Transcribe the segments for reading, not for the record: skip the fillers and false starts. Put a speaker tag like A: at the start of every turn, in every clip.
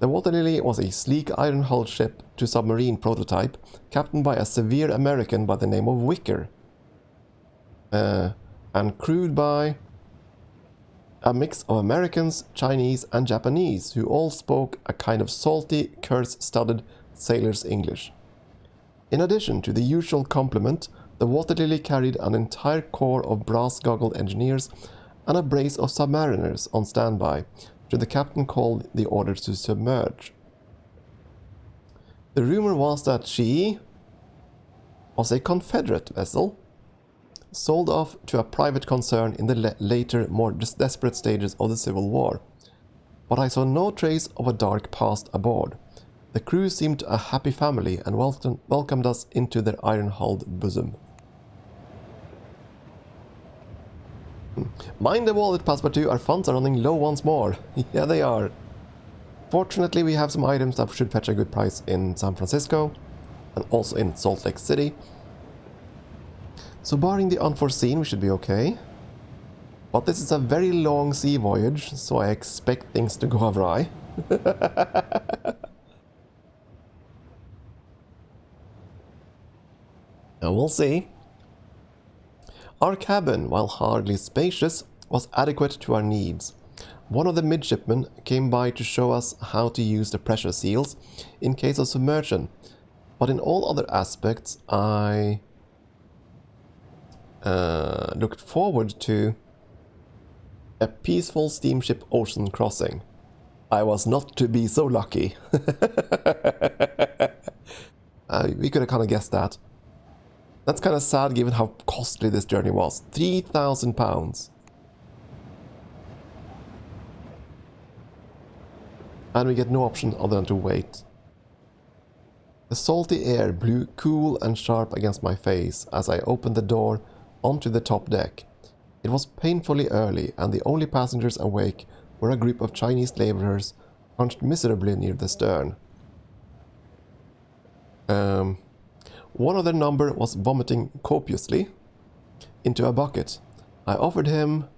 A: The Water Lily was a sleek iron-hulled ship to submarine prototype, captained by a severe American by the name of Wicker, and crewed by a mix of Americans, Chinese, and Japanese, who all spoke a kind of salty, curse-studded sailor's English. In addition to the usual complement, the Water Lily carried an entire corps of brass-goggled engineers and a brace of submariners on standby, should the captain call the order to submerge. The rumor was that she was a Confederate vessel, sold off to a private concern in the later, more desperate stages of the Civil War. But I saw no trace of a dark past aboard. The crew seemed a happy family and welcomed us into their iron-hulled bosom. Mind the wallet, Passepartout, our funds are running low once more. Yeah, they are. Fortunately, we have some items that should fetch a good price in San Francisco, and also in Salt Lake City. So barring the unforeseen, we should be okay. But this is a very long sea voyage, so I expect things to go awry. And we'll see. Our cabin, while hardly spacious, was adequate to our needs. One of the midshipmen came by to show us how to use the pressure seals in case of submersion, but in all other aspects I looked forward to a peaceful steamship ocean crossing. I was not to be so lucky. We could have kind of guessed that. That's kind of sad given how costly this journey was. £3,000. And we get no option other than to wait. The salty air blew cool and sharp against my face as I opened the door onto the top deck. It was painfully early, and the only passengers awake were a group of Chinese laborers hunched miserably near the stern. One of their number was vomiting copiously into a bucket. I offered him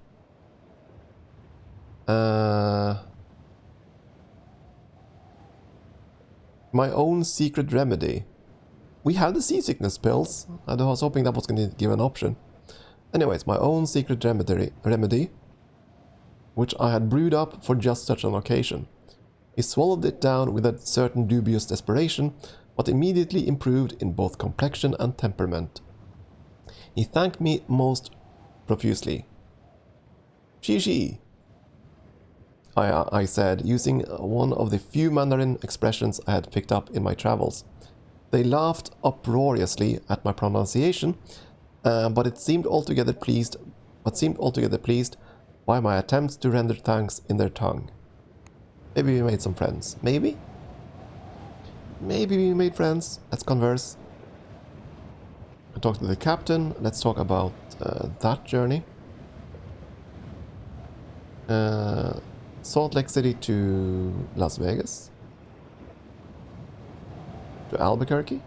A: my own secret remedy. We have the seasickness pills. I was hoping that was going to give an option. Anyways, my own secret remedy, which I had brewed up for just such an occasion. He swallowed it down with a certain dubious desperation, but immediately improved in both complexion and temperament. He thanked me most profusely. Xi, I said, using one of the few Mandarin expressions I had picked up in my travels. They laughed uproariously at my pronunciation, but seemed altogether pleased by my attempts to render thanks in their tongue. Maybe we made some friends. Maybe we made friends. Let's converse. I talked to the captain. Let's talk about that journey. Salt Lake City to Las Vegas. To Albuquerque.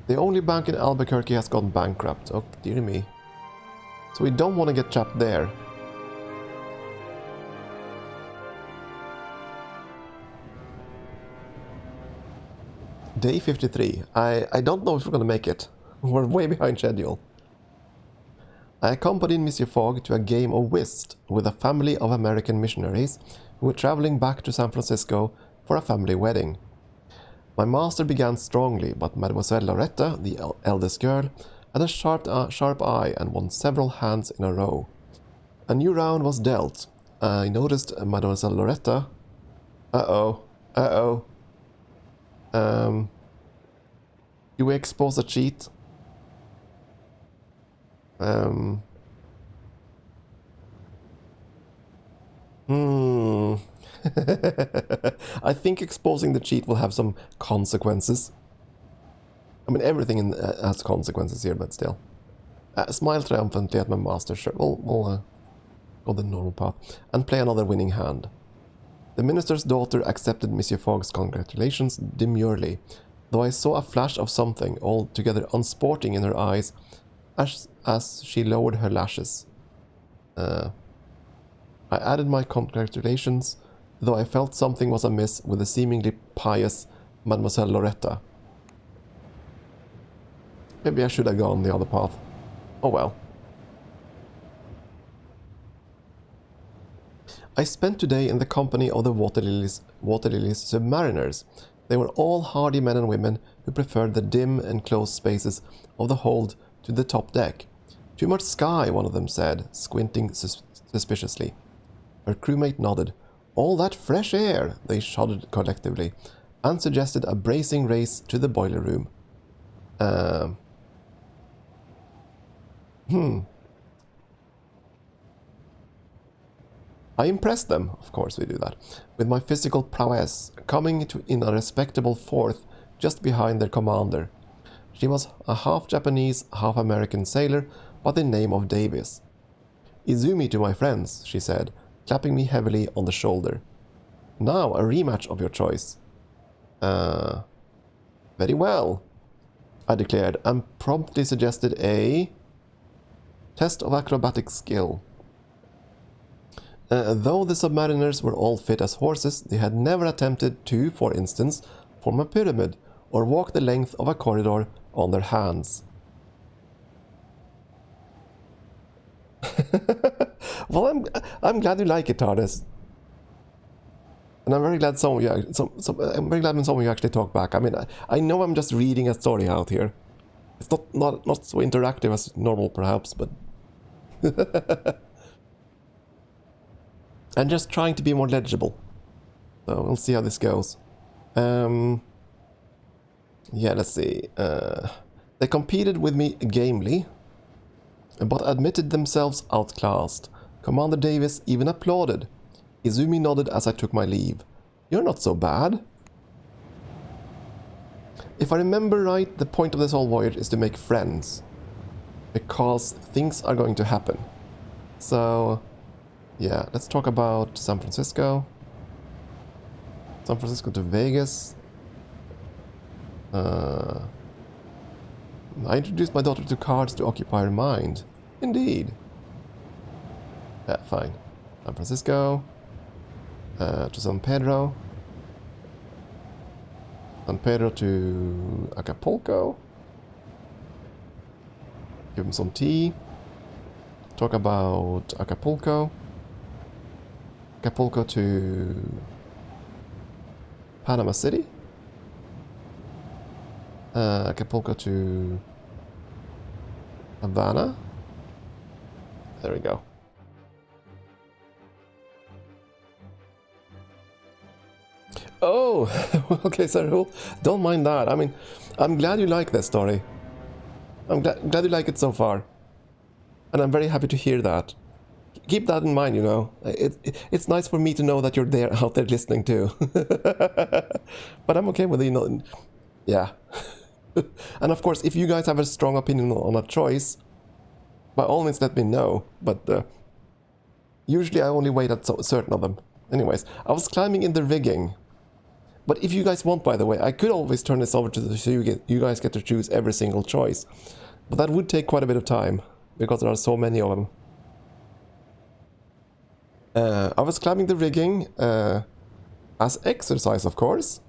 A: The only bank in Albuquerque has gone bankrupt. Oh, dear me. So we don't want to get trapped there. Day 53. I don't know if we're going to make it. We're way behind schedule. I accompanied Monsieur Fogg to a game of whist with a family of American missionaries who were traveling back to San Francisco for a family wedding. My master began strongly, but Mademoiselle Loretta, the eldest girl, had a sharp eye and won several hands in a row. A new round was dealt. I noticed Mademoiselle Loretta. Do we expose a cheat? I think exposing the cheat will have some consequences. I mean, everything has consequences here, but still. Smile triumphantly at my master. Sure, we'll go the normal path and play another winning hand. The minister's daughter accepted Monsieur Fogg's congratulations demurely, though I saw a flash of something altogether unsporting in her eyes as she lowered her lashes. I added my congratulations though I felt something was amiss with the seemingly pious Mademoiselle Loretta. Maybe I should have gone the other path. Oh well. I spent today in the company of the Water Lilies submariners. They were all hardy men and women who preferred the dim, enclosed spaces of the hold to the top deck. Too much sky, one of them said, squinting suspiciously. Her crewmate nodded. All that fresh air, they shuddered collectively, and suggested a bracing race to the boiler room. I impressed them, of course we do that, with my physical prowess, coming in a respectable fourth just behind their commander. She was a half-Japanese, half-American sailor by the name of Davis. Izumi to my friends, she said, clapping me heavily on the shoulder. Now a rematch of your choice. Very well, I declared, and promptly suggested a test of acrobatic skill. Though the submariners were all fit as horses, they had never attempted to, for instance, form a pyramid or walk the length of a corridor on their hands. Well, I'm glad you like it, TARDIS. And I'm very glad some of you. I'm very glad when some of you actually talk back. I mean, I know I'm just reading a story out here. It's not so interactive as normal, perhaps, but. I'm just trying to be more legible. So we'll see how this goes. Yeah, let's see. They competed with me gamely, but admitted themselves outclassed. Commander Davis even applauded. Izumi nodded as I took my leave. You're not so bad. If I remember right, the point of this whole voyage is to make friends. Because things are going to happen. So, yeah, let's talk about San Francisco. San Francisco to Vegas. I introduced my daughter to cards to occupy her mind. Indeed. Yeah, fine. San Francisco. To San Pedro. San Pedro to Acapulco. Give him some tea. Talk about Acapulco. Acapulco to Panama City. Acapulco to Havana. There we go. Oh, okay, Sarul. Don't mind that. I mean, I'm glad you like this story. I'm glad you like it so far. And I'm very happy to hear that. Keep that in mind, you know. It's nice for me to know that you're there out there listening too. But I'm okay with it, you know. Yeah. And of course, if you guys have a strong opinion on a choice, by all means let me know. But usually I only wait at certain of them. Anyways, I was climbing in the rigging. But if you guys want, by the way, I could always turn this over to the so you guys get to choose every single choice. But that would take quite a bit of time, because there are so many of them. I was climbing the rigging as exercise, of course.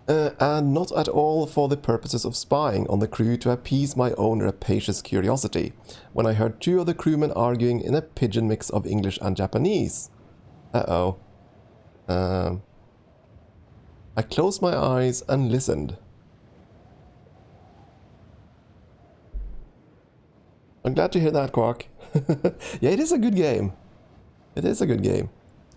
A: And not at all for the purposes of spying on the crew to appease my own rapacious curiosity, when I heard two of the crewmen arguing in a pidgin mix of English and Japanese. Uh-oh. I closed my eyes and listened. I'm glad to hear that, Quark. Yeah, it is a good game. It is a good game.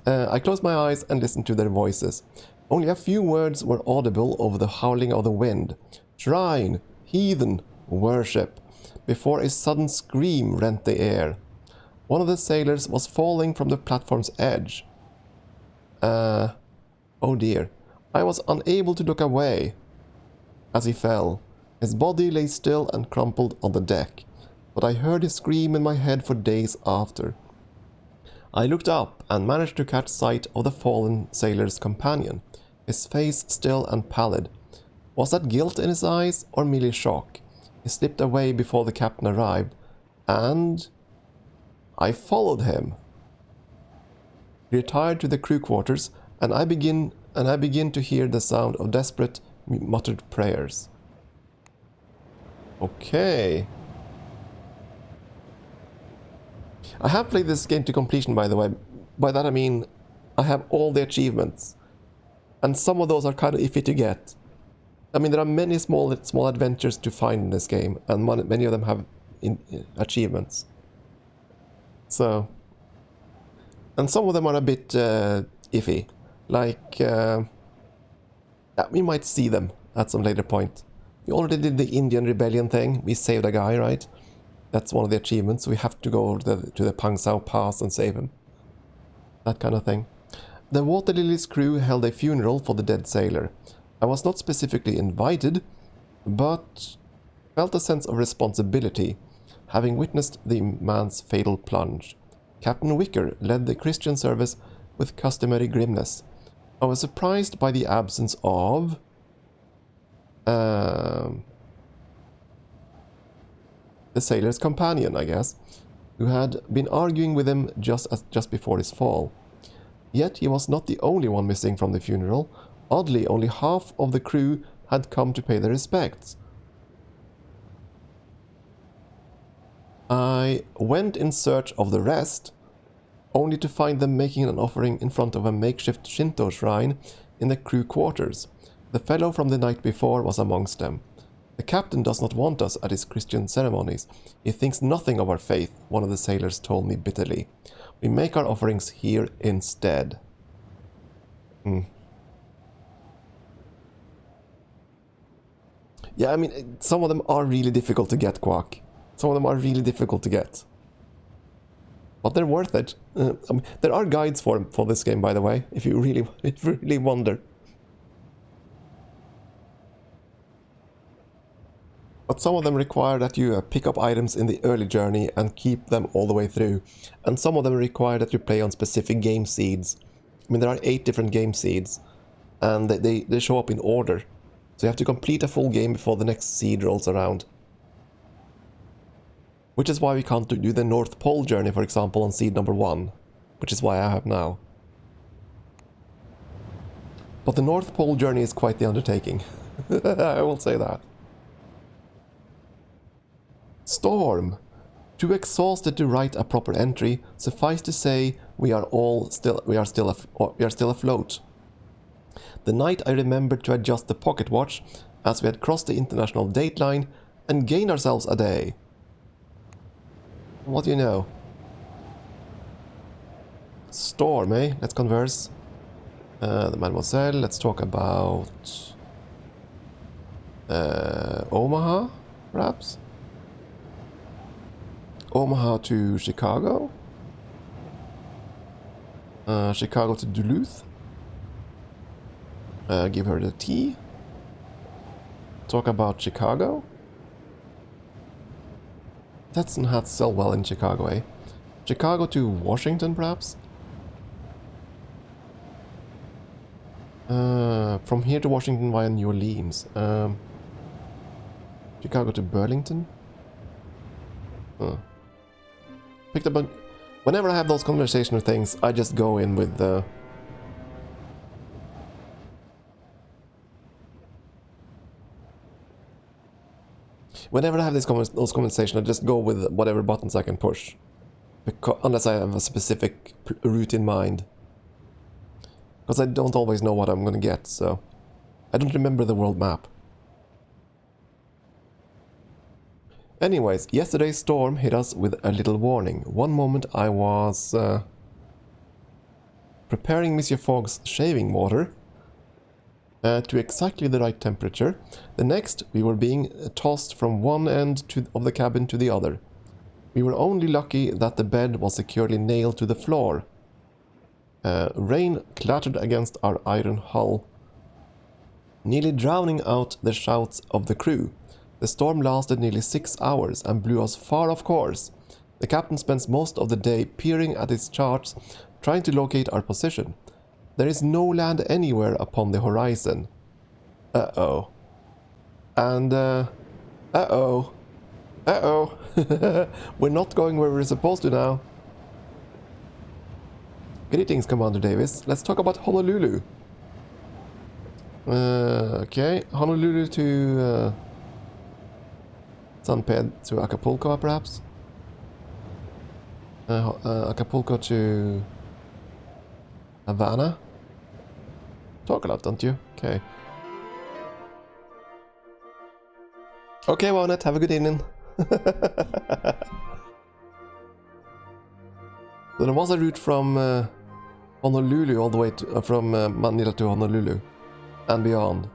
A: I closed my eyes and listened to their voices. Only a few words were audible over the howling of the wind. Shrine, heathen, worship. Before a sudden scream rent the air. One of the sailors was falling from the platform's edge. Oh dear. I was unable to look away as he fell. His body lay still and crumpled on the deck. But I heard his scream in my head for days after. I looked up and managed to catch sight of the fallen sailor's companion, his face still and pallid. Was that guilt in his eyes or merely shock? He slipped away before the captain arrived, and I followed him. Retired to the crew quarters, and I begin to hear the sound of desperate muttered prayers. Okay. I have played this game to completion, by the way. By that I mean I have all the achievements. And some of those are kind of iffy to get. I mean, there are many small adventures to find in this game, and many of them have achievements. So, and some of them are a bit iffy. Like, we might see them at some later point. We already did the Indian Rebellion thing. We saved a guy, right? That's one of the achievements. We have to go to the Pangsao Pass and save him. That kind of thing. The Water Lily's crew held a funeral for the dead sailor. I was not specifically invited, but felt a sense of responsibility, having witnessed the man's fatal plunge. Captain Wicker led the Christian service with customary grimness. I was surprised by the absence of... the sailor's companion, I guess, who had been arguing with him just before his fall. Yet he was not the only one missing from the funeral. Oddly, only half of the crew had come to pay their respects. I went in search of the rest, only to find them making an offering in front of a makeshift Shinto shrine in the crew quarters. The fellow from the night before was amongst them. The captain does not want us at his Christian ceremonies. He thinks nothing of our faith, one of the sailors told me bitterly. We make our offerings here instead. Yeah, I mean, some of them are really difficult to get, Quack. Some of them are really difficult to get. But they're worth it. I mean, there are guides for this game, by the way, if you really wonder. But some of them require that you pick up items in the early journey and keep them all the way through. And some of them require that you play on specific game seeds. I mean, there are 8 different game seeds, and they show up in order. So you have to complete a full game before the next seed rolls around. Which is why we can't do the North Pole journey, for example, on seed number 1. Which is why I have now. But the North Pole journey is quite the undertaking. I will say that. Storm. Too exhausted to write a proper entry, suffice to say we are still afloat. The night I remembered to adjust the pocket watch, as we had crossed the international date line and gained ourselves a day. What do you know? Storm, eh? Let's converse. The Mademoiselle, let's talk about... Omaha, perhaps? Omaha to Chicago? Chicago to Duluth? Give her the tea. Talk about Chicago? That's not sell well in Chicago, eh? Chicago to Washington, perhaps? From here to Washington via New Orleans. Chicago to Burlington? Picked up a... Whenever I have those conversational things, I just go in with the... Whenever I have those conversations, I just go with whatever buttons I can push. Unless I have a specific route in mind. Because I don't always know what I'm gonna get, so... I don't remember the world map. Anyways, yesterday's storm hit us with a little warning. One moment I was preparing Monsieur Fogg's shaving water to exactly the right temperature. The next, we were being tossed from one end of the cabin to the other. We were only lucky that the bed was securely nailed to the floor. Rain clattered against our iron hull, nearly drowning out the shouts of the crew. The storm lasted nearly 6 hours and blew us far off course. The captain spends most of the day peering at his charts, trying to locate our position. There is no land anywhere upon the horizon. Uh-oh. And, uh-oh. Uh-oh. We're not going where we're supposed to now. Greetings, Commander Davis. Let's talk about Honolulu. Okay, Honolulu to San Pedro to Acapulco, perhaps. Acapulco to Havana. Talk a lot, don't you? Okay. Okay, Walnut, have a good evening. So there was a route from Honolulu all the way to, from Manila to Honolulu and beyond.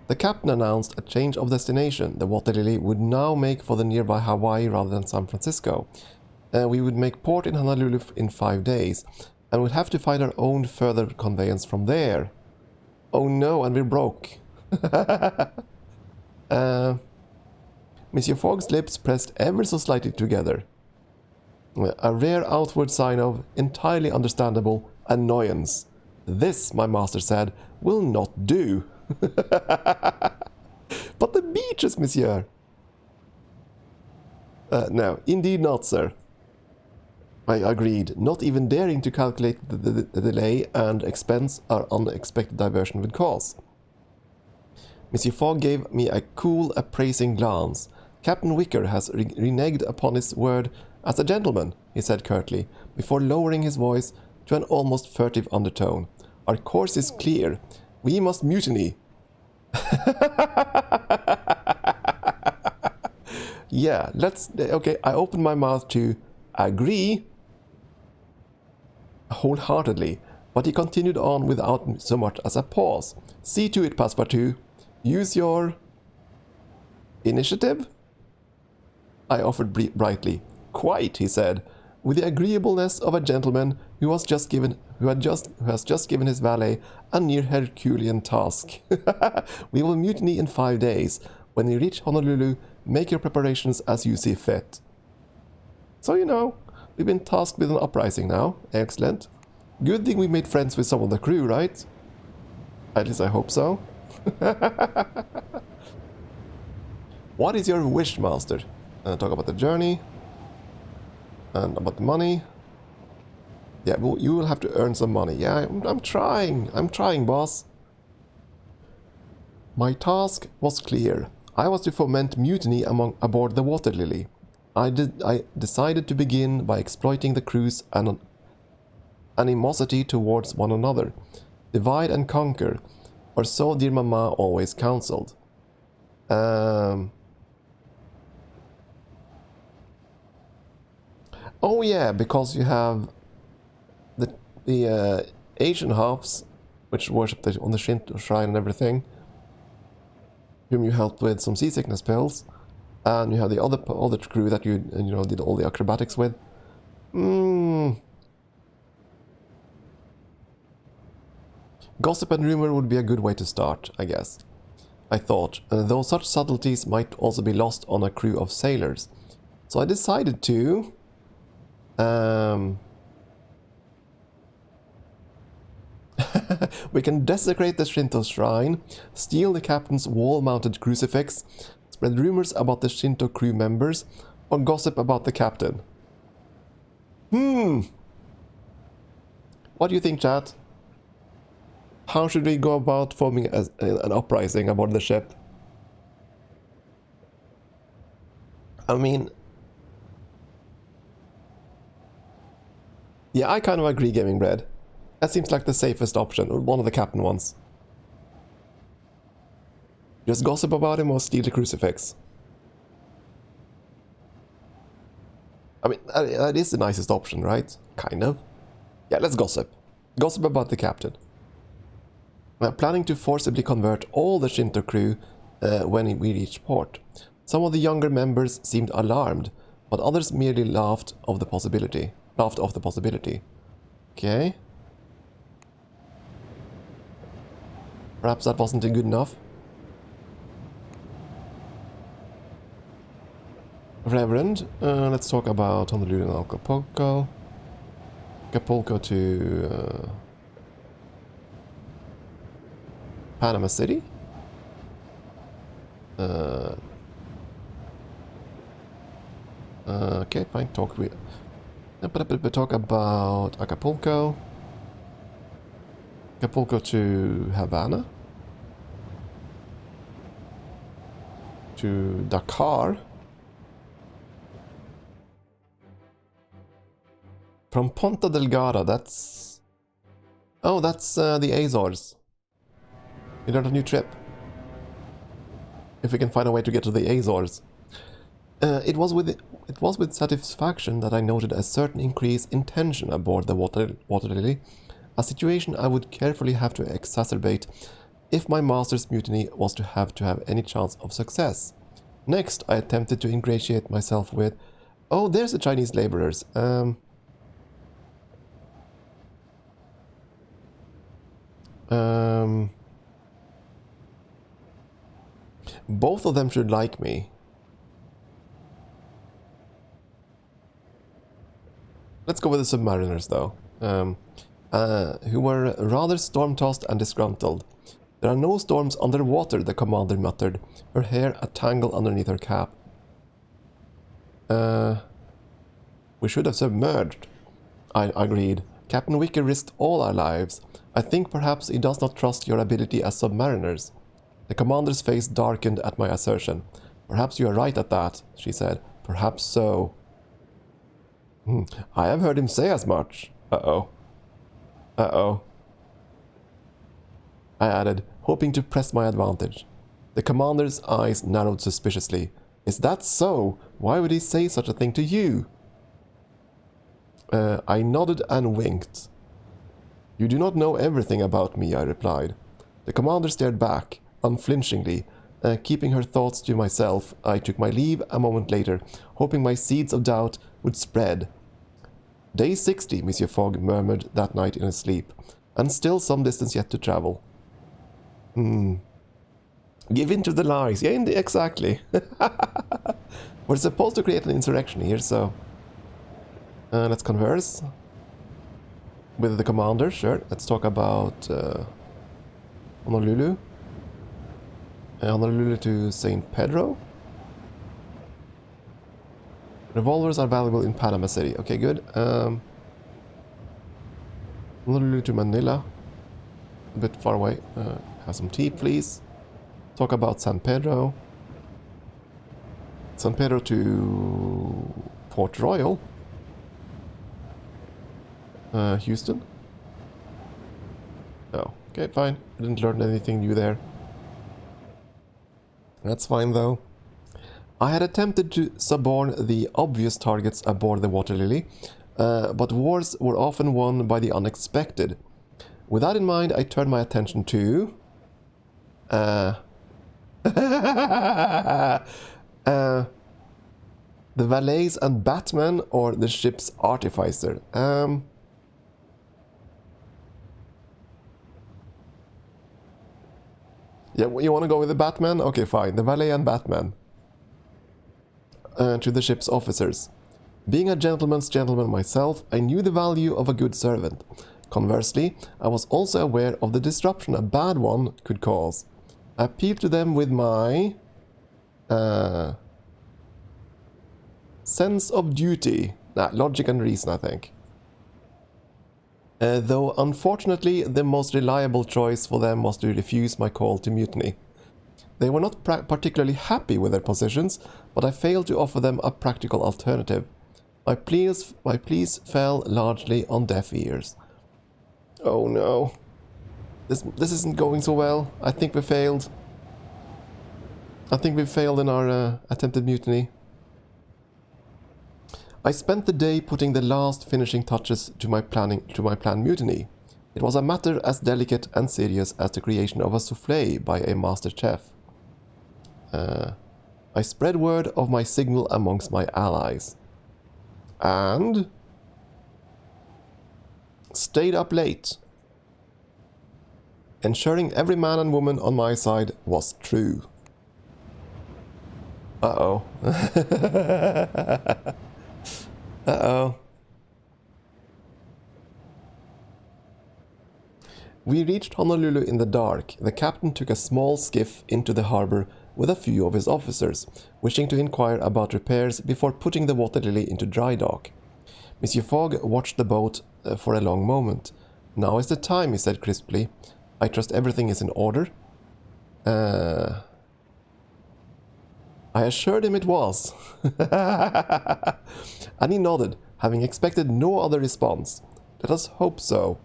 A: The captain announced a change of destination. The Water Lily would now make for the nearby Hawaii rather than San Francisco. We would make port in Honolulu in 5 days and would have to find our own further conveyance from there. Oh no, and we're broke. Monsieur Fogg's lips pressed ever so slightly together. A rare outward sign of entirely understandable annoyance. This, my master said, will not do. But the beaches, monsieur. No, indeed not, sir. I agreed, not even daring to calculate the delay and expense our unexpected diversion would cause. Monsieur Fogg gave me a cool, appraising glance. Captain Wicker has reneged upon his word as a gentleman, he said curtly, before lowering his voice to an almost furtive undertone. Our course is clear. We must mutiny. Yeah, let's... Okay, I opened my mouth to agree wholeheartedly, but he continued on without so much as a pause. See to it, Passepartout. Use your... initiative? I offered brightly. Quite, he said, with the agreeableness of a gentleman who has just given his valet a near Herculean task. We will mutiny in 5 days. When we reach Honolulu, make your preparations as you see fit. So, you know, we've been tasked with an uprising now. Excellent. Good thing we made friends with some of the crew, right? At least I hope so. What is your wish, master? Talk about the journey. And about the money. Yeah, well, you will have to earn some money. Yeah, I'm trying. I'm trying, boss. My task was clear. I was to foment mutiny aboard the Water Lily. I decided to begin by exploiting the crew's animosity towards one another. Divide and conquer, or so dear Mama always counseled. Oh yeah, because you have the Asian halves, which worship on the Shinto shrine and everything, whom you helped with some seasickness pills, and you have the other crew that you know did all the acrobatics with. Gossip and rumor would be a good way to start, I guess. I thought, though such subtleties might also be lost on a crew of sailors. So I decided to... we can desecrate the Shinto shrine, steal the captain's wall-mounted crucifix, spread rumors about the Shinto crew members, or gossip about the captain. What do you think, chat? How should we go about forming an uprising aboard the ship? I mean... Yeah, I kind of agree, Gaming Bread. That seems like the safest option, or one of the captain ones. Just gossip about him or steal the crucifix. I mean, that is the nicest option, right? Kind of. Yeah, let's gossip. Gossip about the captain. We're planning to forcibly convert all the Shinto crew when we reach port. Some of the younger members seemed alarmed, but others merely laughed off the possibility. Okay. Perhaps that wasn't good enough. Reverend, let's talk about Honolulu and Acapulco. Acapulco to Panama City. Okay, fine. Talk with We talk about Acapulco. Acapulco to Havana. To Dakar. From Ponta Delgada, that's... Oh, that's the Azores. We got a new trip. If we can find a way to get to the Azores. It was with satisfaction that I noted a certain increase in tension aboard the water lily, a situation I would carefully have to exacerbate if my master's mutiny was to have any chance of success. Next, I attempted to ingratiate myself with, oh, there's the Chinese laborers. Both of them should like me. Let's go with the submariners, though, who were rather storm-tossed and disgruntled. There are no storms underwater, the commander muttered, her hair a tangle underneath her cap. We should have submerged, I agreed. Captain Wicker risked all our lives. I think perhaps he does not trust your ability as submariners. The commander's face darkened at my assertion. Perhaps you are right at that, she said. Perhaps so. I have heard him say as much. Uh-oh. Uh-oh. I added, hoping to press my advantage. The commander's eyes narrowed suspiciously. Is that so? Why would he say such a thing to you? I nodded and winked. You do not know everything about me, I replied. The commander stared back, unflinchingly. Keeping her thoughts to myself, I took my leave a moment later, hoping my seeds of doubt would spread. Day 60, Monsieur Fogg murmured that night in his sleep, and still some distance yet to travel. Give in to the lies. Yeah, exactly. We're supposed to create an insurrection here, so... let's converse with the commander, sure. Let's talk about Honolulu. Honolulu to St. Pedro. Revolvers are valuable in Panama City. Okay, good. Honolulu to Manila. A bit far away. Have some tea, please. Talk about San Pedro. San Pedro to Port Royal. Houston. Oh, okay, fine. I didn't learn anything new there. That's fine, though. I had attempted to suborn the obvious targets aboard the Water Lily, but wars were often won by the unexpected. With that in mind, I turned my attention to... the valets and batman, or the ship's artificer. Yeah, you want to go with the Batman? Okay, fine. The valet and Batman. To the ship's officers. Being a gentleman's gentleman myself, I knew the value of a good servant. Conversely, I was also aware of the disruption a bad one could cause. I appealed to them with my... sense of duty. Logic and reason, I think. Though unfortunately the most reliable choice for them was to refuse my call to mutiny. They were not particularly happy with their positions, but I failed to offer them a practical alternative. My pleas fell largely on deaf ears. Oh no. This isn't going so well. I think we failed. I think we failed in our attempted mutiny. I spent the day putting the last finishing touches to my planned mutiny. It was a matter as delicate and serious as the creation of a soufflé by a master chef. I spread word of my signal amongst my allies. And... stayed up late. Ensuring every man and woman on my side was true. Uh-oh. Uh-oh. We reached Honolulu in the dark. The captain took a small skiff into the harbor with a few of his officers, wishing to inquire about repairs before putting the Water Lily into dry dock. Monsieur Fogg watched the boat for a long moment. Now is the time, he said crisply. I trust everything is in order. I assured him it was. And he nodded, having expected no other response. Let us hope so.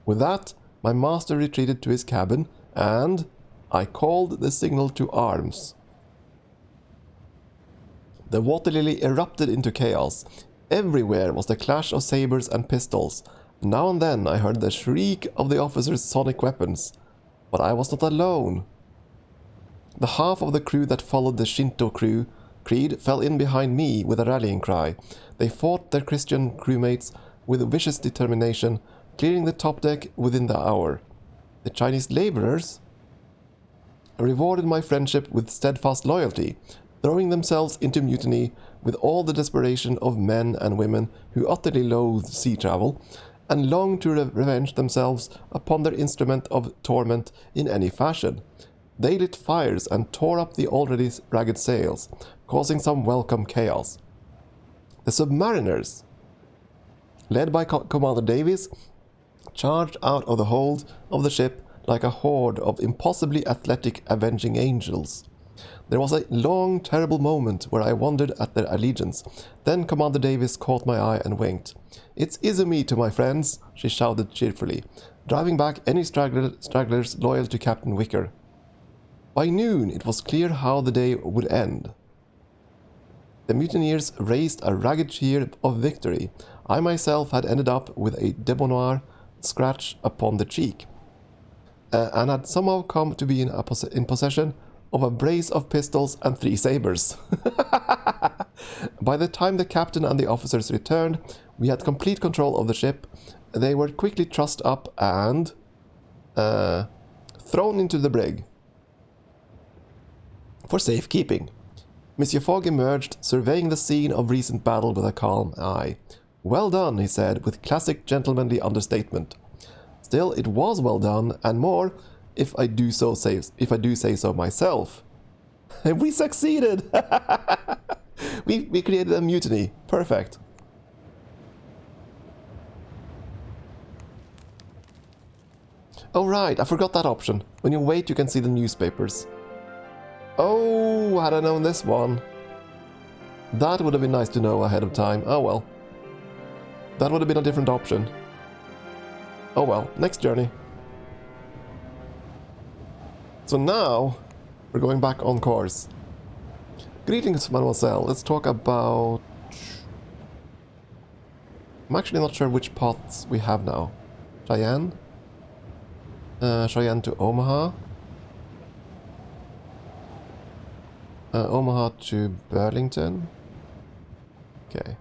A: With that, my master retreated to his cabin, and I called the signal to arms. The water lily erupted into chaos. Everywhere was the clash of sabers and pistols. Now and then I heard the shriek of the officers' sonic weapons. But I was not alone. The half of the crew that followed the Shinto creed fell in behind me with a rallying cry. They fought their Christian crewmates with vicious determination, clearing the top deck within the hour. The Chinese laborers rewarded my friendship with steadfast loyalty, throwing themselves into mutiny with all the desperation of men and women who utterly loathed sea travel and longed to revenge themselves upon their instrument of torment in any fashion. They lit fires and tore up the already ragged sails, causing some welcome chaos. The submariners, led by Commander Davies, charged out of the hold of the ship like a horde of impossibly athletic avenging angels. There was a long, terrible moment where I wondered at their allegiance. Then Commander Davis caught my eye and winked. "It's Izumi to my friends," she shouted cheerfully, driving back any stragglers loyal to Captain Wicker. By noon, it was clear how the day would end. The mutineers raised a ragged cheer of victory. I myself had ended up with a debonair scratch upon the cheek, and had somehow come to be in possession of a brace of pistols and 3 sabers. By the time the captain and the officers returned, we had complete control of the ship. They were quickly trussed up and thrown into the brig for safekeeping. Monsieur Fogg emerged, surveying the scene of recent battle with a calm eye. "Well done," he said, with classic gentlemanly understatement. Still, it was well done, and more, if I do say so myself. We succeeded! we created a mutiny. Perfect. Oh right, I forgot that option. When you wait, you can see the newspapers. Oh, had I known this one. That would have been nice to know ahead of time. Oh well. That would have been a different option. Oh well, next journey. So now, we're going back on course. Greetings, mademoiselle. Let's talk about... I'm actually not sure which paths we have now. Cheyenne? Cheyenne to Omaha. Omaha to Burlington. Okay.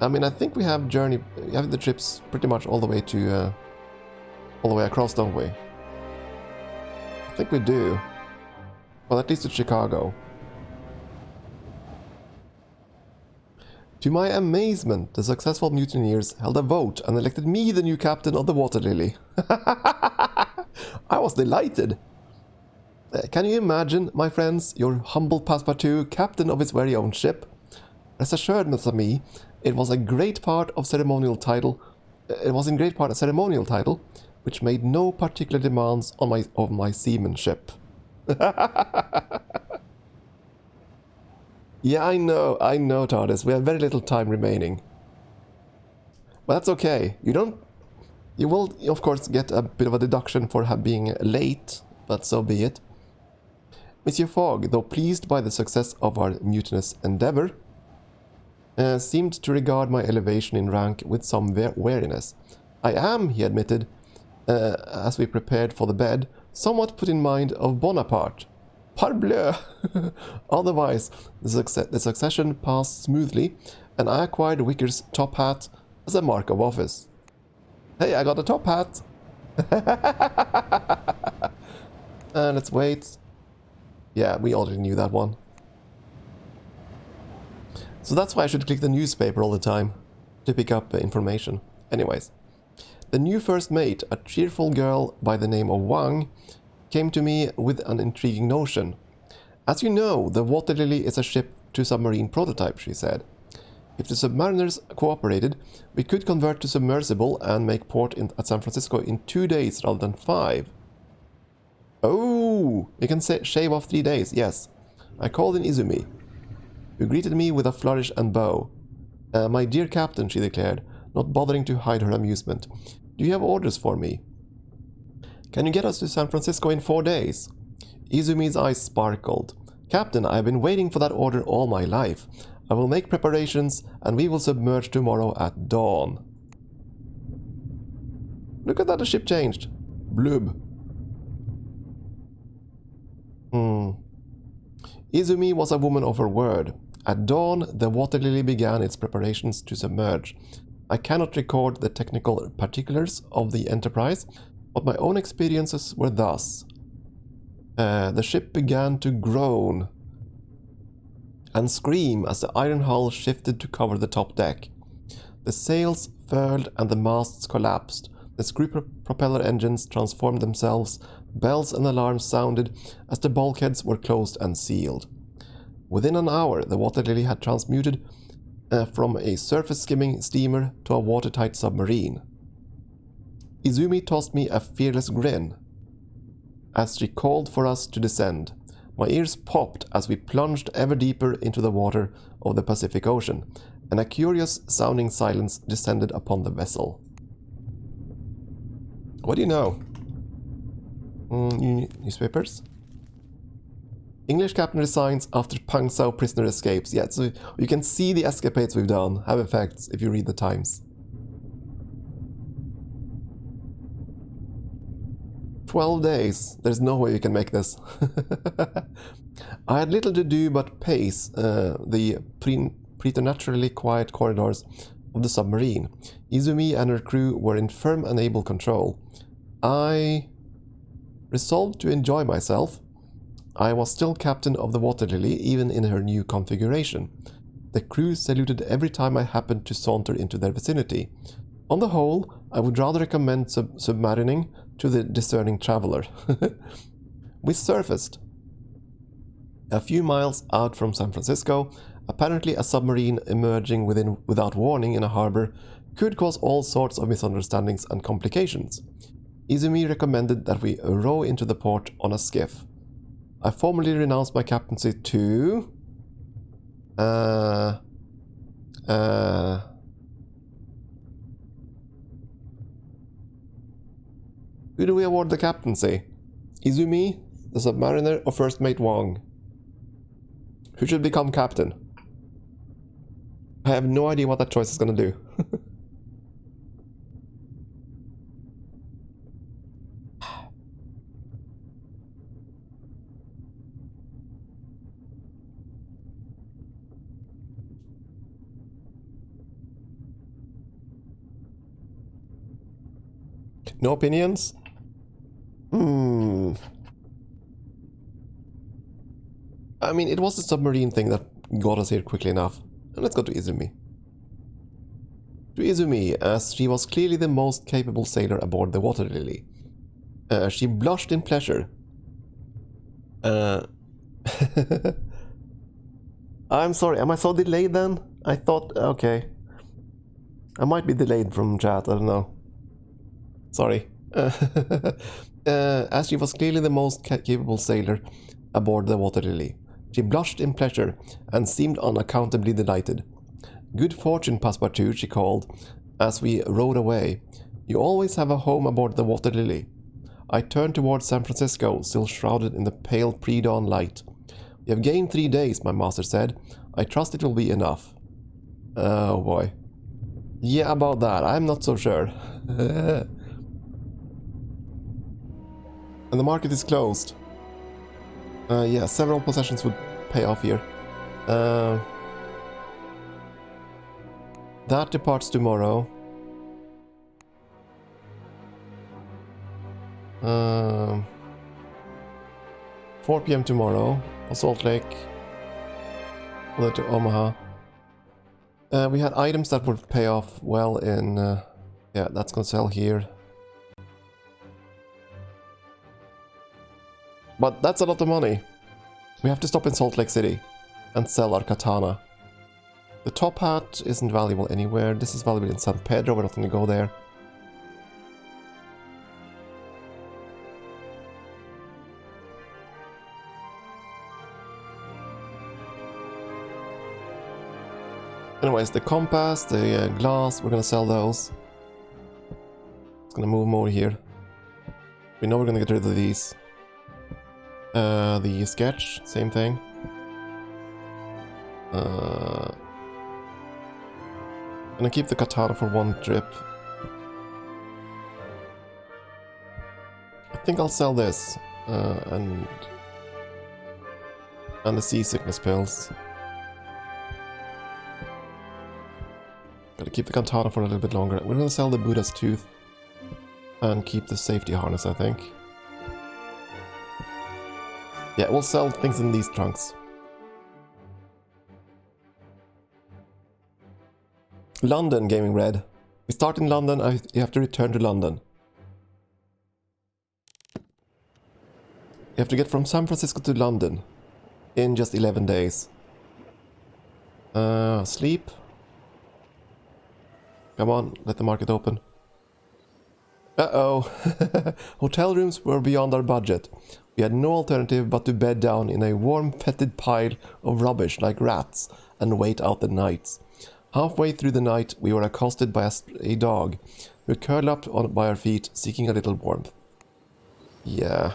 A: I mean, I think we have the trips pretty much all the way to, all the way across, don't we? I think we do. Well, at least to Chicago. To my amazement, the successful mutineers held a vote and elected me the new captain of the Water Lily. I was delighted. Can you imagine, my friends, your humble Passepartout, captain of his very own ship? Rest assured, mes amis, it was in great part a ceremonial title, which made no particular demands on my seamanship. Yeah, I know, TARDIS. We have very little time remaining. But that's okay. You will, of course, get a bit of a deduction for being late, but so be it. Monsieur Fogg, though pleased by the success of our mutinous endeavor, seemed to regard my elevation in rank with some wariness. I am, he admitted, as we prepared for the bed, somewhat put in mind of Bonaparte. Parbleu! Otherwise, the succession passed smoothly, and I acquired Wicker's top hat as a mark of office. Hey, I got a top hat! Let's wait. Yeah, we already knew that one. So that's why I should click the newspaper all the time, to pick up information. Anyways, the new first mate, a cheerful girl by the name of Wang, came to me with an intriguing notion. As you know, the Water Lily is a ship to submarine prototype, she said. If the submariners cooperated, we could convert to submersible and make port at San Francisco in 2 days rather than 5. Oh, you can shave off 3 days, yes. I called in Izumi, who greeted me with a flourish and bow. My dear captain, she declared, not bothering to hide her amusement. Do you have orders for me? Can you get us to San Francisco in 4 days? Izumi's eyes sparkled. Captain, I have been waiting for that order all my life. I will make preparations and we will submerge tomorrow at dawn. Look at that, the ship changed. Blub. Izumi was a woman of her word. At dawn, the water lily began its preparations to submerge. I cannot record the technical particulars of the enterprise, but my own experiences were thus. The ship began to groan and scream as the iron hull shifted to cover the top deck. The sails furled and the masts collapsed. The screw propeller engines transformed themselves. Bells and alarms sounded as the bulkheads were closed and sealed. Within an hour, the Water Lily had transmuted from a surface-skimming steamer to a watertight submarine. Izumi tossed me a fearless grin as she called for us to descend. My ears popped as we plunged ever deeper into the water of the Pacific Ocean, and a curious-sounding silence descended upon the vessel. What do you know? Newspapers? English captain resigns after Pangzhou prisoner escapes. Yeah, so you can see the escapades we've done have effects if you read the Times. 12 days. There's no way you can make this. I had little to do but pace the preternaturally quiet corridors of the submarine. Izumi and her crew were in firm and able control. I resolved to enjoy myself. I was still captain of the Water Lily, even in her new configuration. The crew saluted every time I happened to saunter into their vicinity. On the whole, I would rather recommend submarining to the discerning traveler. We surfaced a few miles out from San Francisco. Apparently a submarine emerging without warning in a harbor could cause all sorts of misunderstandings and complications. Izumi recommended that we row into the port on a skiff. I formally renounced my captaincy to... Who do we award the captaincy? Izumi, the submariner, or First Mate Wang? Who should become captain? I have no idea what that choice is gonna do. No opinions? I mean, it was the submarine thing that got us here quickly enough. And let's go to Izumi. To Izumi, as she was clearly the most capable sailor aboard the Water Lily. She blushed in pleasure. I'm sorry, am I so delayed then? I thought, okay. I might be delayed from chat, I don't know. Sorry. As she was clearly the most capable sailor aboard the Water Lily. She blushed in pleasure and seemed unaccountably delighted. Good fortune, Passepartout, she called, as we rowed away. You always have a home aboard the Water Lily. I turned towards San Francisco, still shrouded in the pale pre-dawn light. We have gained 3 days, my master said. I trust it will be enough. Oh boy. Yeah, about that, I'm not so sure. And the market is closed. Yeah, several possessions would pay off here. That departs tomorrow. 4 PM tomorrow. Salt Lake. All to Omaha. We had items that would pay off well in... yeah, that's gonna sell here. But that's a lot of money. We have to stop in Salt Lake City. and sell our katana. The top hat isn't valuable anywhere. This is valuable in San Pedro. We're not going to go there. Anyways, the compass, the glass, we're going to sell those. It's going to move more here. We know we're going to get rid of these. The sketch, same thing. I'm gonna keep the katana for one trip. I think I'll sell this and the seasickness pills. Gotta keep the katana for a little bit longer. We're gonna sell the Buddha's tooth and keep the safety harness, I think. Yeah, we'll sell things in these trunks. London, Gaming Red. We start in London, you have to return to London. You have to get from San Francisco to London in just 11 days. Sleep. Come on, let the market open. Uh-oh. Hotel rooms were beyond our budget. We had no alternative but to bed down in a warm, fetid pile of rubbish like rats and wait out the nights. Halfway through the night, we were accosted by a dog who curled up by our feet, seeking a little warmth. Yeah.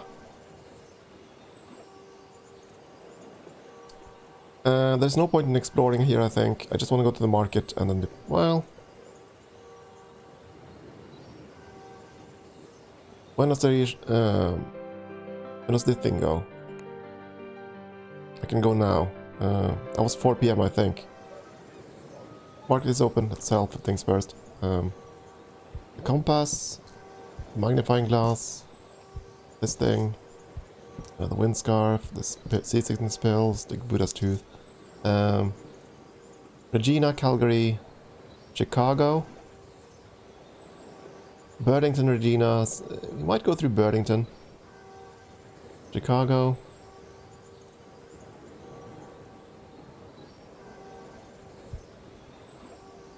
A: There's no point in exploring here, I think. I just want to go to the market and then... well... when does this thing go? I can go now. That was 4 PM, I think. Market is open. Let's sell things first. The compass, magnifying glass, this thing, the wind scarf, the seasickness pills, the Buddha's tooth. Regina, Calgary, Chicago, Burlington, Regina. We might go through Burlington, Chicago.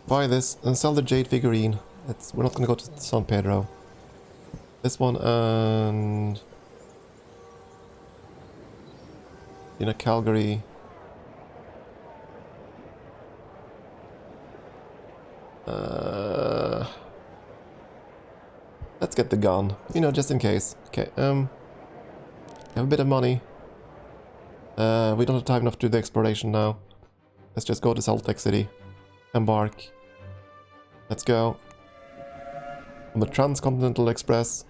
A: Buy this and sell the jade figurine. We're not gonna go to San Pedro. This one and... in a Calgary. Let's get the gun, you know, just in case. Okay, have a bit of money. We don't have time enough to do the exploration now. Let's just go to Salt Lake City. Embark. Let's go. On the Transcontinental Express.